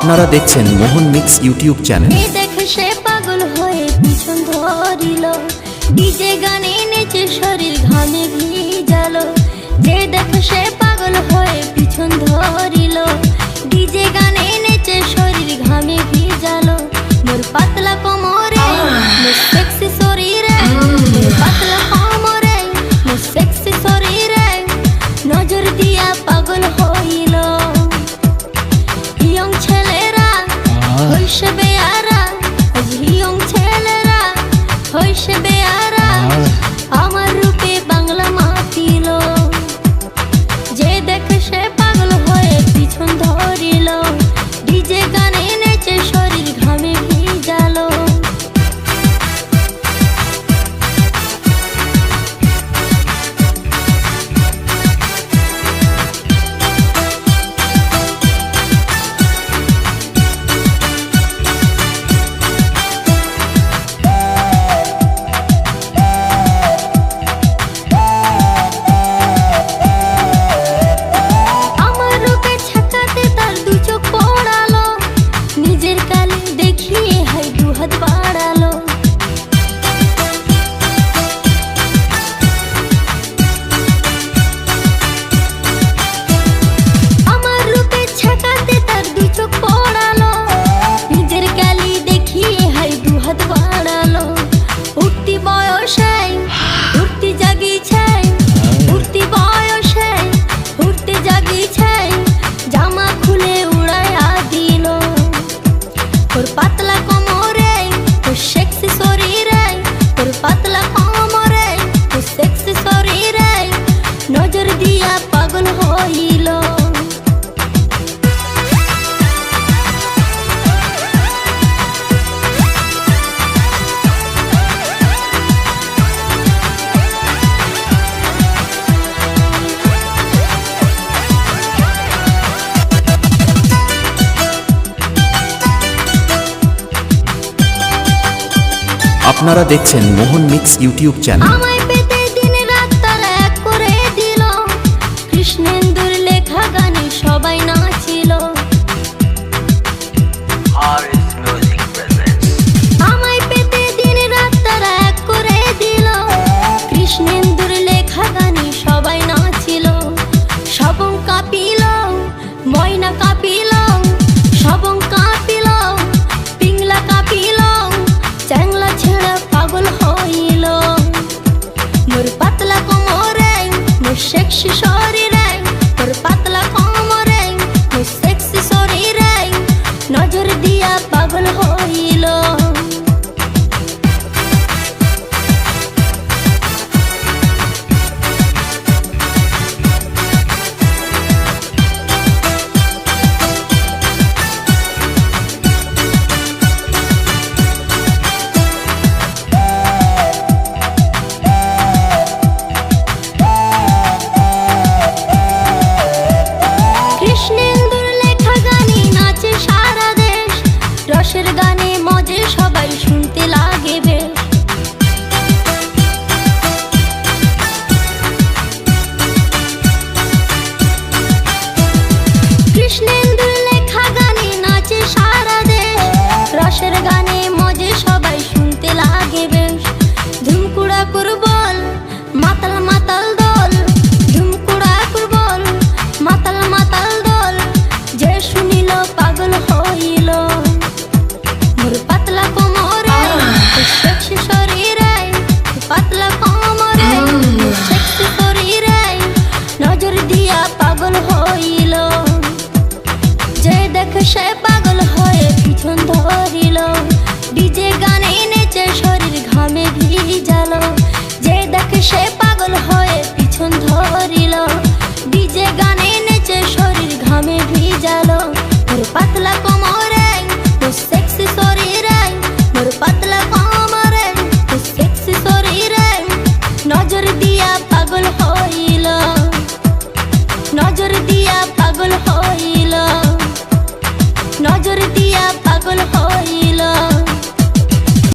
আপনারা দেখছেন মোহন mix YouTube channel. দেখে সে পাগল হয়ে পিছন ধরিল, ডিজে গানে নেচে শরীর ঘামে ভিজালো। যে দেখে সে পাগল হয়ে পিছন ধরিল, ডিজে গানে নেচে শরীর ঘামে ভিজালো। মোর পাতলা কোমরে মোর সেক্সি শরীরে, মোর পাতলা কোমরে মোর সেক্সি শরীরে নজর দিয়া পাগল হইল। ইয়ং ছেলেরা হইছে বেয়ারা, ইয়ং ছেলেরা হইছে বেয়ারা, আমার রূপে বাংলা মাতিল। যে দেখে সে পাগল হয়ে পিছন ধরিল, ডিজে গানে নেচে শরীর ঘামে ভিজালো। পাতলা কোমরে তোর সেক্সি শরীরে, তোর পাতলা কোমরে তোর সেক্সি শরীরে নজর দিয়া পাগল হইল। আপনারা দেখছেন মোহন মিক্স ইউটিউব চ্যানেল। আমায় পেতে দিন রাত তারা এক করে দিল, কৃষ্ণেন্দুর লেখা গানে সবাই নাচিল। আমায় পেতে দিন রাত তারা এক করে দিল, কৃষ্ণেন্দুর লেখা গানে সবাই নাচিল। সবং কাঁপিল, ময়না কাঁপিল, সবং কাঁপিল, পিংলা কাঁপিল, চ্যাংলা ছেড়ে পাগল হইল। মোর পাতলা কোমরে মোর সেক্সি শরীরে, মোর পাতলা কোমরে মোর সেক্সি শরীরে নজর দিয়া পাগল হইল। কৃষ্ণেন্দুর লেখা গানে নাচে সারা দেশ, রসের গানে মজে সবাই শুনতে লাগে বেশ। কৃষ্ণেন্দুর লেখা গানে নাচে সারা দেশ, রসের গানে মজে সবাই শুনতে লাগে বেশ। ধুমকুড়া কুরবল মাতাল মাতাল দল, ধুমকুড়া কুরবল মাতাল মাতাল দল, যে শুনিল পাগল হইল। মোর পাতলা কোমরে তোর সেক্সি শরীরে, পাতলা কোমরে তোর সেক্সি শরীরে নজর দিয়া পাগল হইল। যে দেখে সে পাগল হয়ে পিছন ধরিল, ডিজে গানে নেচে শরীর ঘামে ভিজালো। যে দেখে সে পাগল হয়ে পিছন ধরিল, ডিজে গানে নেচে শরীর ঘামে ভিজালো। মোর পাতলা কোমরে তোর সেক্সি শরীরে, মোর পাতলা কোমরে তোর সেক্সি শরীরে নজর দিয়া পাগল হইল, নজর দিয়া পাগল হইল।